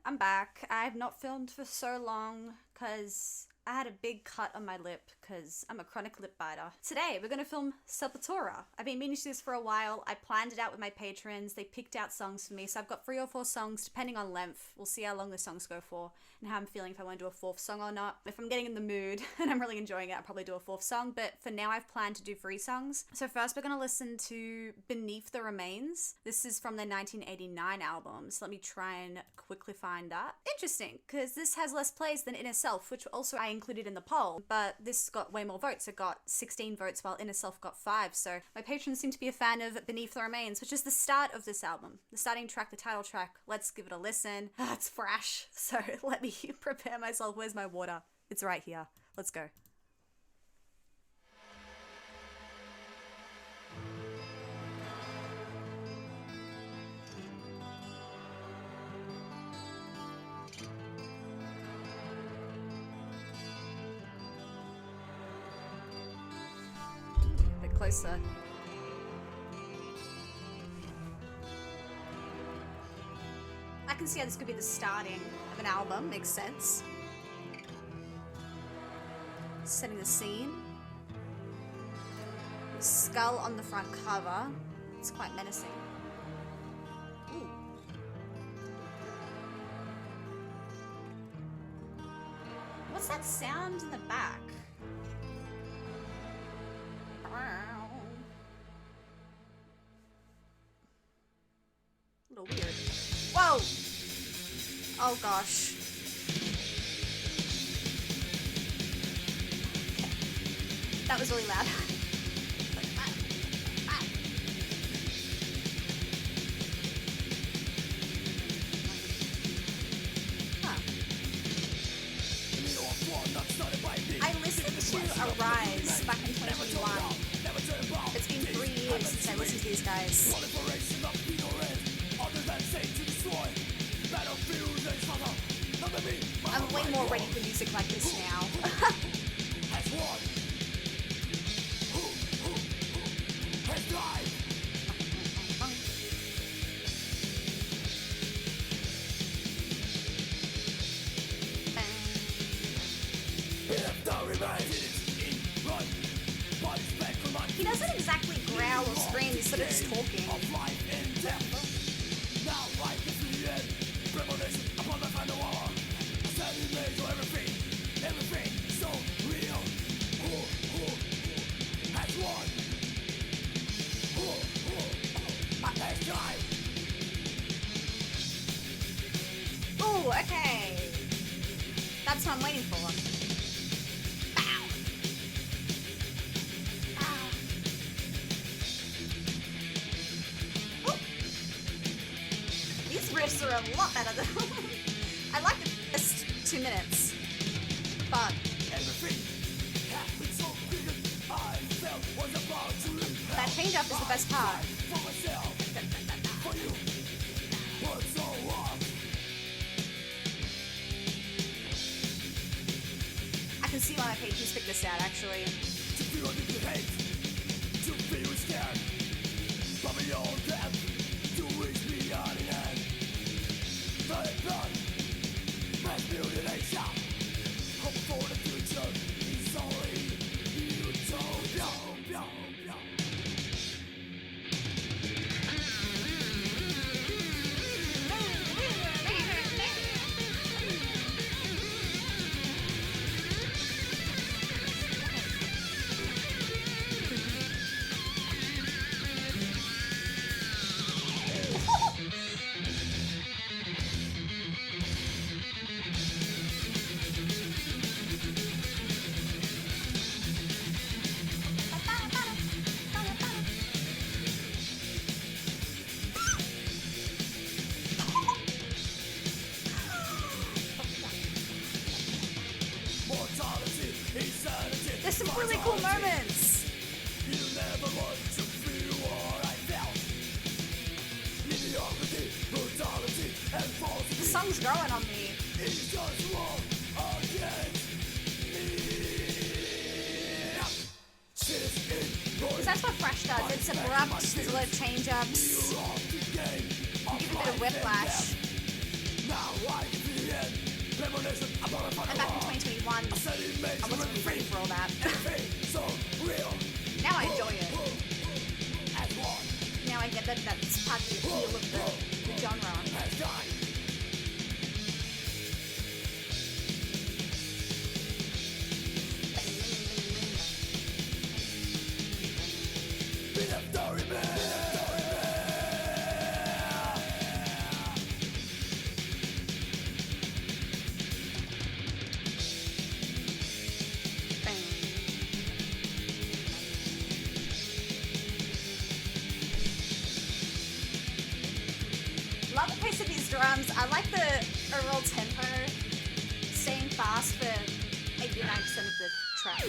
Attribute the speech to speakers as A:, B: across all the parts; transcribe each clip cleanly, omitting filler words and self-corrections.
A: I'm back. I've not filmed for so long because I had a big cut on my lip because I'm a chronic lip biter. Today, we're going to film Sepultura. I've been meaning to do this for a while. I planned it out with my patrons. They picked out songs for me, so I've got 3 or 4 songs depending on length. We'll see how long the songs go for and how I'm feeling, if I want to do a 4th song or not. If I'm getting in the mood and I'm really enjoying it, I'll probably do a 4th song, but for now I've planned to do 3 songs. So first we're going to listen to Beneath the Remains. This is from their 1989 album, so let me try and quickly find that. Interesting, because this has less plays than Inner Self, which also I included in the poll, but this got way more votes. It got 16 votes while Inner Self got 5, so my patrons seem to be a fan of Beneath the Remains, which is the start of this album. The starting track, the title track. Let's give it a listen. It's fresh, so let me prepare myself. Where's my water? It's right here. Let's go. A bit closer. I can see how this could be the starting of an album. Makes sense. Setting the scene. The skull on the front cover. It's quite menacing. Ooh. What's that sound in the back? A little weird. Whoa! Oh gosh. That was really loud. I listened to Arise back in 2021. It's been 3 years since I listened to these guys. I'm way more ready for music like this now. He doesn't exactly growl or scream, he's sort of just talking. Ooh, okay. That's what I'm waiting for. These riffs are a lot better than I like the first 2 minutes, but that change up is the best part. I can see why my patrons picked this out, actually. There's some really cool moments. The song's growing on me. Because that's what Fresh does. It's abrupt, there's a lot of change-ups. Give a bit of whiplash. I wasn't ready for all that. Now I enjoy it. Now I get that's part of the appeal of the genre. Love the pace of these drums. I like the overall tempo, staying fast for 89% of the track.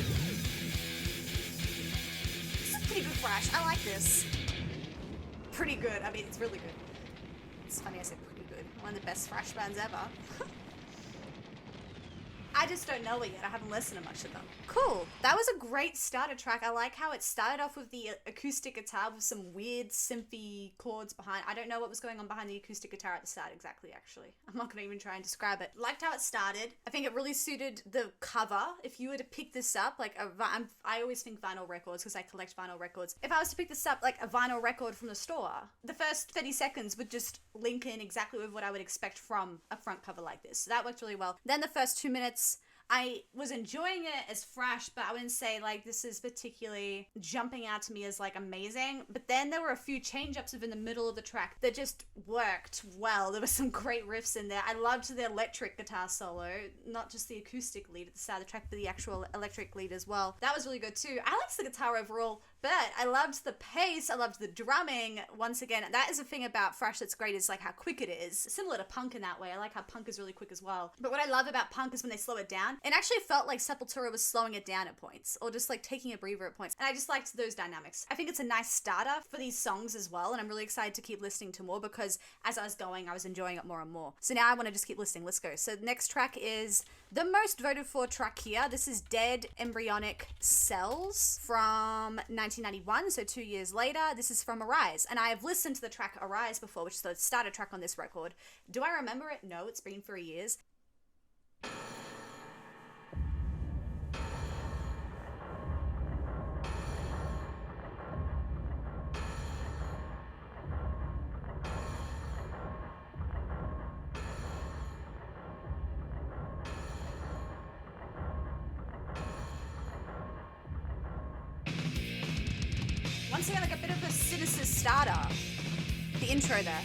A: This is pretty good thrash. I like this. Pretty good. I mean, it's really good. It's funny I said pretty good. One of the best thrash bands ever. I just don't know it yet. I haven't listened to much of them. Cool. That was a great starter track. I like how it started off with the acoustic guitar with some weird synthy chords behind. I don't know what was going on behind the acoustic guitar at the start exactly, actually. I'm not going to even try and describe it. Liked how it started. I think it really suited the cover. If you were to pick this up, like I always think vinyl records because I collect vinyl records. If I was to pick this up like a vinyl record from the store, the first 30 seconds would just link in exactly with what I would expect from a front cover like this. So that worked really well. Then the first 2 minutes, I was enjoying it as thrash, but I wouldn't say like this is particularly jumping out to me as like amazing. But then there were a few change-ups in the middle of the track that just worked well. There were some great riffs in there. I loved the electric guitar solo, not just the acoustic lead at the start of the track, but the actual electric lead as well. That was really good too. I liked the guitar overall, but I loved the pace. I loved the drumming. Once again, that is a thing about thrash that's great, is like how quick it is. Similar to punk in that way. I like how punk is really quick as well. But what I love about punk is when they slow it down. It actually felt like Sepultura was slowing it down at points, or just like taking a breather at points. And I just liked those dynamics. I think it's a nice starter for these songs as well, and I'm really excited to keep listening to more because as I was going, I was enjoying it more and more. So now I want to just keep listening. Let's go. So the next track is the most voted for track here. This is Dead Embryonic Cells from 1991, so 2 years later. This is from Arise, and I have listened to the track Arise before, which is the starter track on this record. Do I remember it? No, it's been 3 years. Once again, like a bit of a sinister starter. The intro there.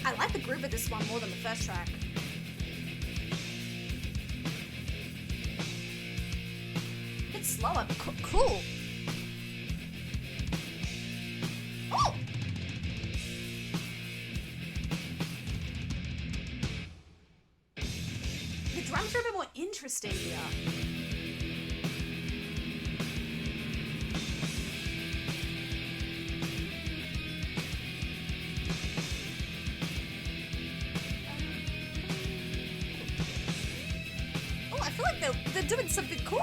A: I like the groove of this one more than the first track. A bit slower, but cool. Oh! The drums are a bit more interesting here. I feel like they're doing something cool.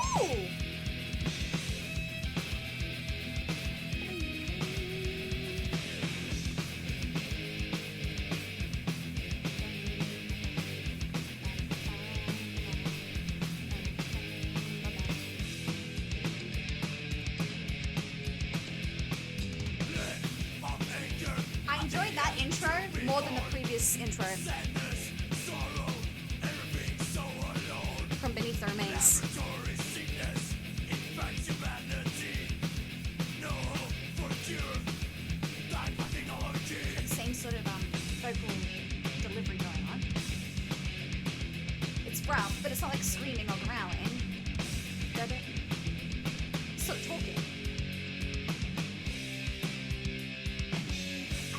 A: I enjoyed that intro more than the previous intro. From Beneath the Remains. Same sort of vocal delivery going on. It's rough, but it's not like screaming or growling. They're sort of talking.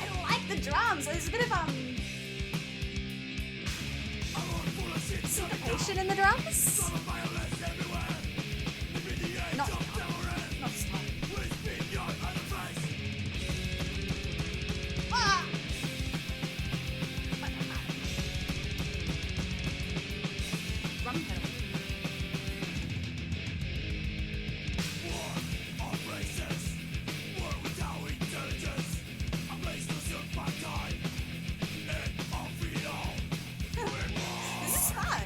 A: I like the drums. There's a bit of syncopation in the drums? Not this time. Ah! Drum pedal. This is fun.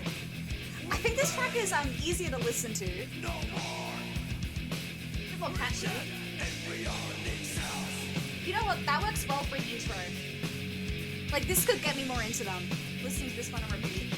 A: is easier to listen to. A bit more catchy. You know what? That works well for an intro. Like, this could get me more into them. Listening to this one on repeat.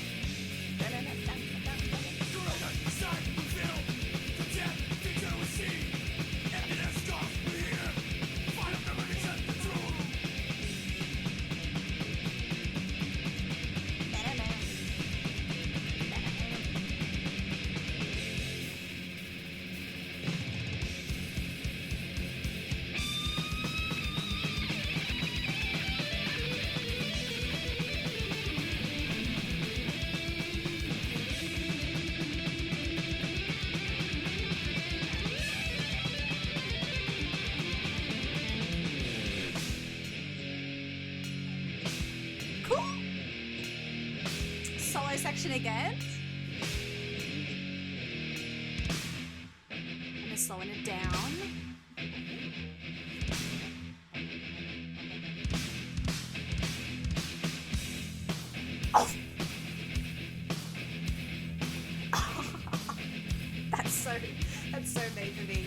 A: Solo section again. I'm just slowing it down. Oh. That's so made for me.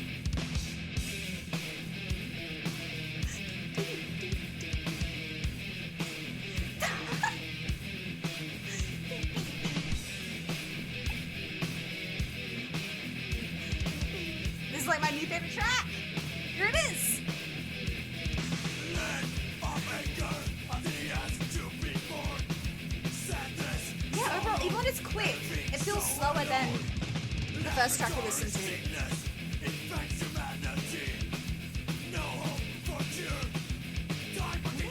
A: This is like my new favorite track. Here it is. Yeah, overall, even when it's quick, it feels slower than the first track we listened to.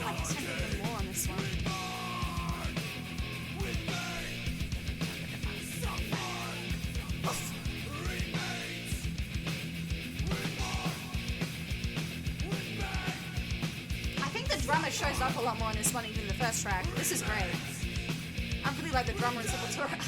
A: I like 10 more on this one. I think the drummer shows up a lot more on this one even the first track. This is great. I really like the drummer in Sepultura.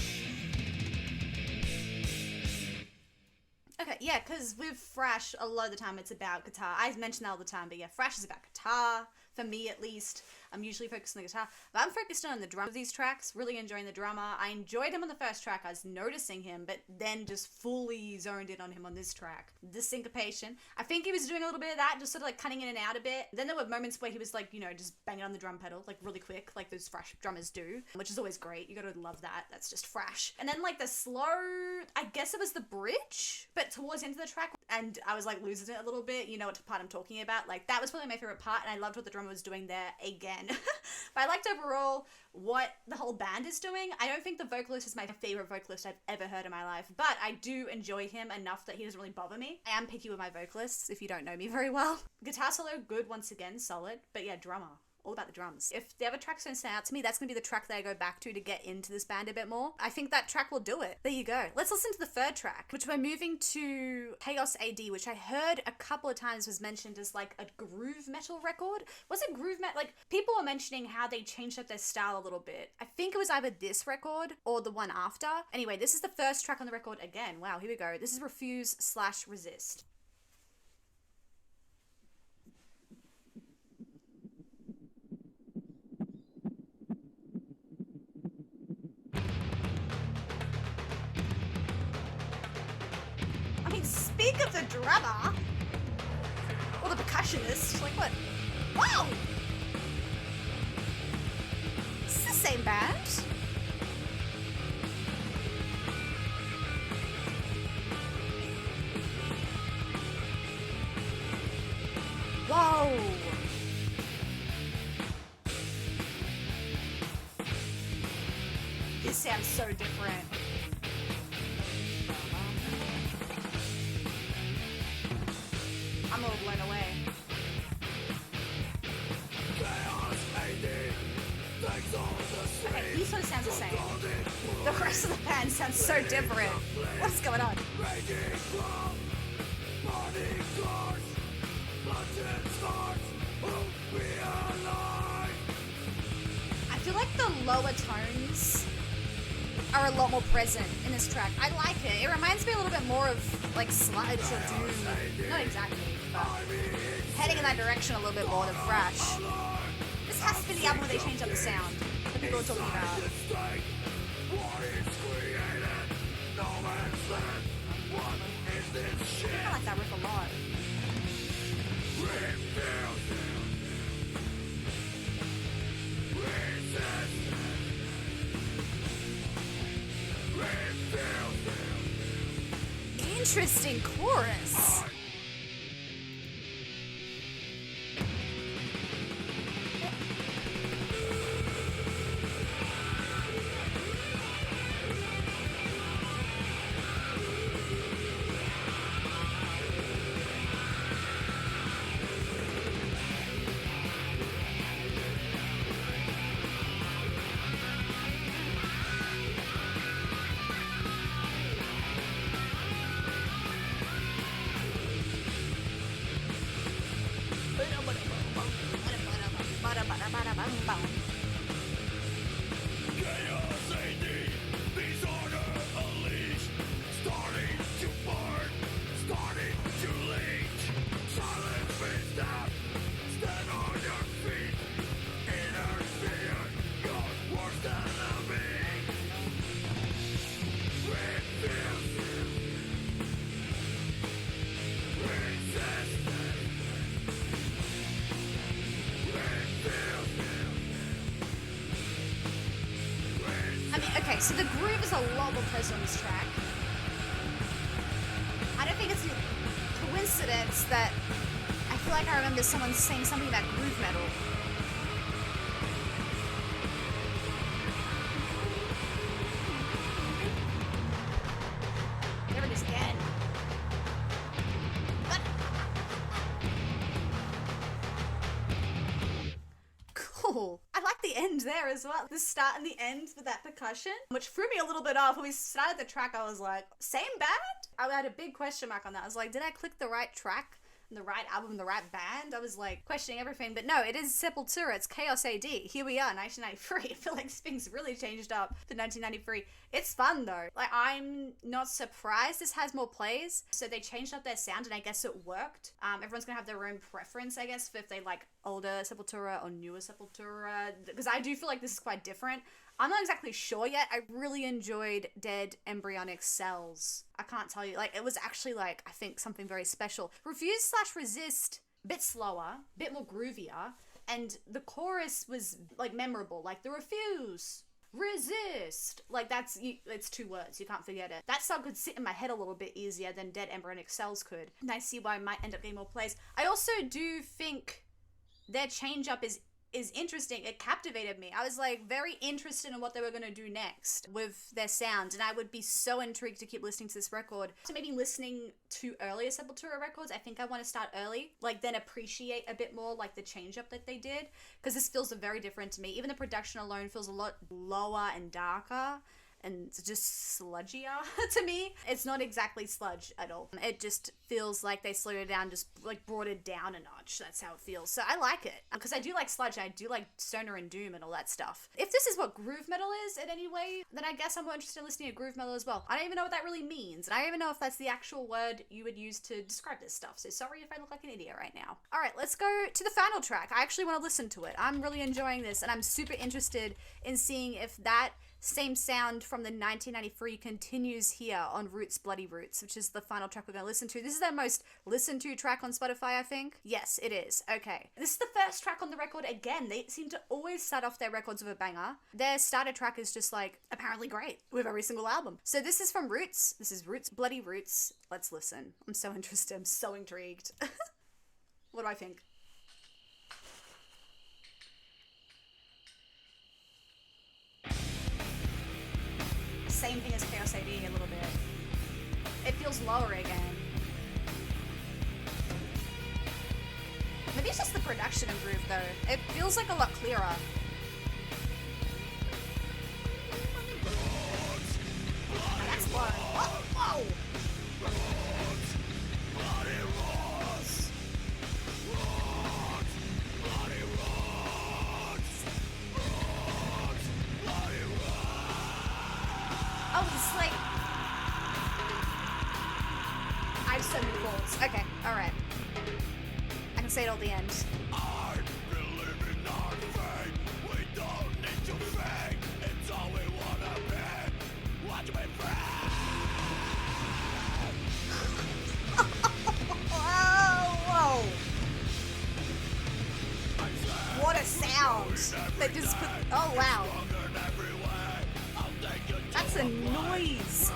A: Okay, yeah, because with thrash, a lot of the time it's about guitar. I mention that all the time, but yeah, thrash is about guitar, for me at least. I'm usually focused on the guitar, but I'm focused on the drum of these tracks, really enjoying the drummer. I enjoyed him on the first track, I was noticing him, but then just fully zoned in on him on this track. The syncopation, I think he was doing a little bit of that, just sort of like cutting in and out a bit. Then there were moments where he was like, you know, just banging on the drum pedal, like really quick, like those thrash drummers do, which is always great. You gotta love that. That's just thrash. And then like the slow, I guess it was the bridge, but towards the end of the track, and I was like losing it a little bit. You know what part I'm talking about. Like that was probably my favorite part, and I loved what the drummer was doing there again. But I liked overall what the whole band is doing. I don't think the vocalist is my favorite vocalist I've ever heard in my life, but I do enjoy him enough that he doesn't really bother me. I am picky with my vocalists, if you don't know me very well. Guitar solo, good once again, solid. But yeah, drummer. All about the drums. If the other tracks don't stand out to me, that's going to be the track that I go back to get into this band a bit more. I think that track will do it. There you go. Let's listen to the third track, which we're moving to Chaos AD, which I heard a couple of times was mentioned as like a groove metal record. Was it groove metal? Like people were mentioning how they changed up their style a little bit. I think it was either this record or the one after. Anyway, this is the first track on the record again. Wow, here we go. This is Refuse/Resist. Speak of the drummer, or the percussionist, like what? Wow! Is this the same band? Whoa! This sounds so different. I'm a little blown away. Okay, he sort of sounds the same. The rest of the band sounds so different. What's going on? I feel like the lower tones are a lot more present in this track. I like it. It reminds me a little bit more of like Sludge or Doom. Not exactly, but heading in that direction a little bit more than thrash. This has to be the album where they changed up the sound that people are talking about. I like that riff a lot. Interesting chorus. Okay, so the groove is a lot more present on this track. I don't think it's a coincidence that I feel like I remember someone saying something about groove metal. There it is again. Cool. I like the end there as well. The start and the end with that percussion, which threw me a little bit off. When we started the track, I was like, same band? I had a big question mark on that. I was like, did I click the right track? The right album, the right band? I was like questioning everything, but no, it is Sepultura. It's Chaos AD. Here we are, 1993. I feel like things really changed up for 1993. It's fun though. Like, I'm not surprised this has more plays. So they changed up their sound, and I guess it worked. Everyone's gonna have their own preference, I guess, for if they like older Sepultura or newer Sepultura, because I do feel like this is quite different. I'm not exactly sure yet. I really enjoyed Dead Embryonic Cells. I can't tell you, like, it was actually like, I think something very special. Refuse/Resist, a bit slower, a bit more groovier, and the chorus was like memorable, like the refuse, resist, like it's 2 words, you can't forget it. That song could sit in my head a little bit easier than Dead Embryonic Cells could, and I see why I might end up getting more plays. I also do think their change up is interesting. It captivated me. I was like very interested in what they were going to do next with their sound, and I would be so intrigued to keep listening to this record. So maybe listening to earlier Sepultura records, I think I want to start early, like then appreciate a bit more like the change up that they did, because this feels very different to me. Even the production alone feels a lot lower and darker and just sludgier to me. It's not exactly sludge at all. It just feels like they slowed it down, just like brought it down a notch. That's how it feels. So I like it, because I do like sludge. I do like stoner and doom and all that stuff. If this is what groove metal is in any way, then I guess I'm more interested in listening to groove metal as well. I don't even know what that really means, and I don't even know if that's the actual word you would use to describe this stuff. So sorry if I look like an idiot right now. All right, let's go to the final track. I actually want to listen to it. I'm really enjoying this, and I'm super interested in seeing if that same sound from the 1993 continues here on Roots Bloody Roots, which is the final track we're going to listen to. This is their most listened to track on Spotify, I think. Yes, it is. Okay. This is the first track on the record. Again, they seem to always start off their records with a banger. Their starter track is just like apparently great with every single album. So this is from Roots. This is Roots Bloody Roots. Let's listen. I'm so interested. I'm so intrigued. What do I think? Same thing as Chaos AD a little bit. It feels lower again. Maybe it's just the production and groove though. It feels like a lot clearer. Oh, that's low. Oh, whoa! Oh, it's like... I have so many balls. Okay, alright. I can say it all at the end. I believe in our faith. We don't need to fake. It's all we wanna be. Watch me pray. They just put, oh wow. That's a noise.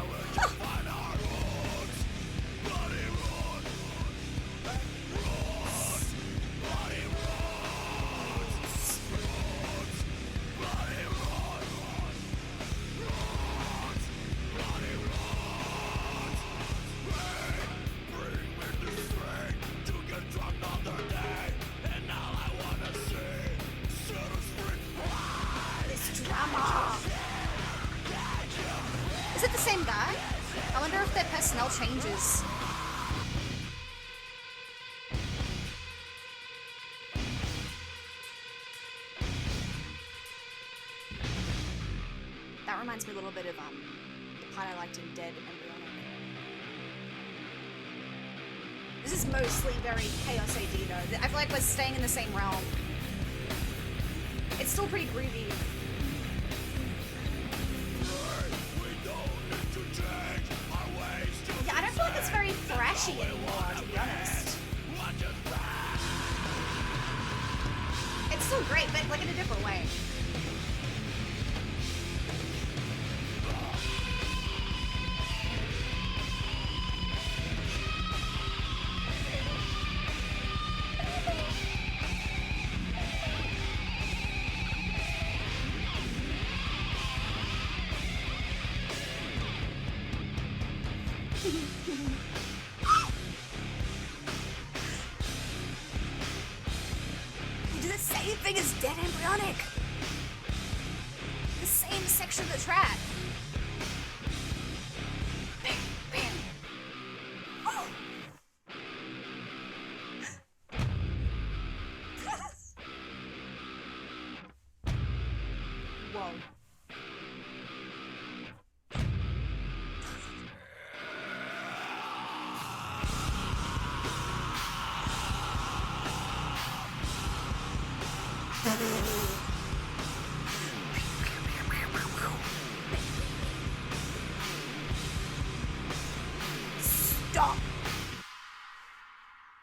A: Is it the same guy? I wonder if their personnel changes. That reminds me a little bit of the part I liked in Dead Embryonic. This is mostly very Chaos AD though. I feel like we're staying in the same realm. It's still pretty groovy. Yeah, I don't feel like it's very thrashy anymore, to be honest. It's still great, but like in a different way. You do the same thing as Dead Embryonic. The same section of the track. Bam, bam. Oh. Whoa. Stop.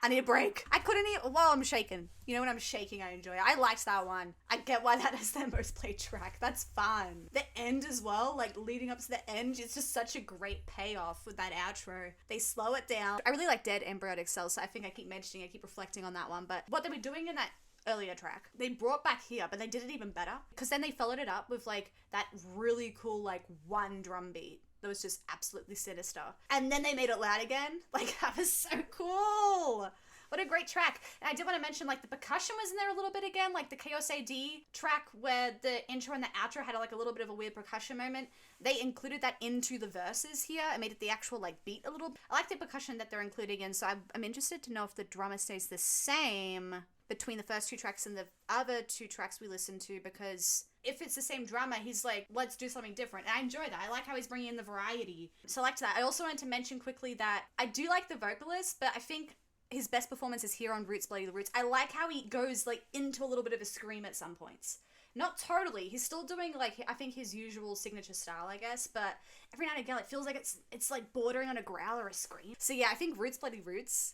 A: I need a break. I couldn't even, well, I'm shaking. You know when I'm shaking, I enjoy it. I liked that one. I get why that is their most played track. That's fun. The end as well, like leading up to the end, it's just such a great payoff with that outro. They slow it down. I really like Dead Embryonic Cells, so I think I keep mentioning, I keep reflecting on that one. But what they were doing in that earlier track, they brought back here, but they did it even better. Because then they followed it up with like that really cool like one drum beat that was just absolutely sinister. And then they made it loud again. Like that was so cool. What a great track. And I did want to mention like the percussion was in there a little bit again, like the Chaos AD track where the intro and the outro had like a little bit of a weird percussion moment. They included that into the verses here and made it the actual like beat a little. I like the percussion that they're including in, so I'm interested to know if the drummer stays the same between the first two tracks and the other two tracks we listened to, because if it's the same drummer, he's like, let's do something different. And I enjoy that. I like how he's bringing in the variety. So I liked that. I also wanted to mention quickly that I do like the vocalist, but I think his best performance is here on Roots Bloody Roots. I like how he goes like into a little bit of a scream at some points. Not totally. He's still doing like, I think his usual signature style, I guess, but every now and again it feels like it's like bordering on a growl or a scream. So yeah, I think Roots Bloody Roots,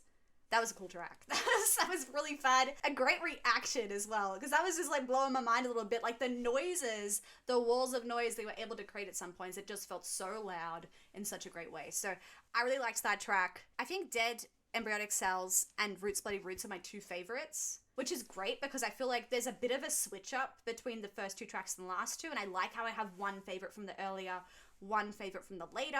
A: that was a cool track. That was really fun. A great reaction as well, because that was just like blowing my mind a little bit. Like the noises, the walls of noise they were able to create at some points, it just felt so loud in such a great way. So I really liked that track. I think Dead Embryonic Cells and Roots Bloody Roots are my two favorites, which is great because I feel like there's a bit of a switch up between the first two tracks and the last two, and I like how I have one favorite from the earlier, one favorite from the later.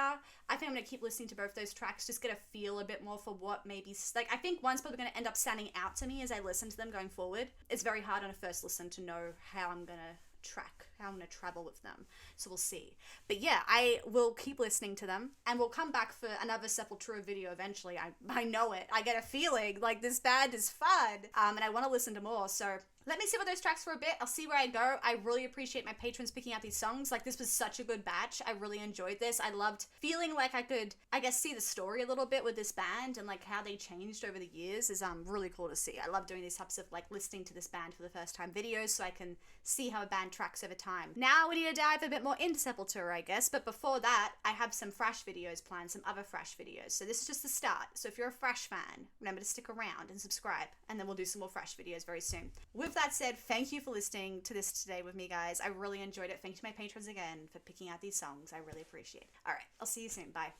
A: I think I'm going to keep listening to both those tracks, just get a feel a bit more for what maybe, like, I think one's probably going to end up standing out to me as I listen to them going forward. It's very hard on a first listen to know how I'm going to track, how I'm going to travel with them. So we'll see. But yeah, I will keep listening to them, and we'll come back for another Sepultura video eventually. I know it. I get a feeling like this band is fun, and I want to listen to more. So let me sit with those tracks for a bit. I'll see where I go. I really appreciate my patrons picking out these songs. Like, this was such a good batch. I really enjoyed this. I loved feeling like I could, I guess, see the story a little bit with this band, and like how they changed over the years is really cool to see. I love doing these types of like listening to this band for the first time videos, so I can see how a band tracks over time. Now we need to dive a bit more into Sepultura, I guess, but before that, I have some Thrash videos planned, some other Thrash videos. So this is just the start. So if you're a Thrash fan, remember to stick around and subscribe, and then we'll do some more Thrash videos very soon. With with that said, thank you for listening to this today with me, guys. I really enjoyed it. Thank you to my patrons again for picking out these songs. I really appreciate it. All right, I'll see you soon. Bye.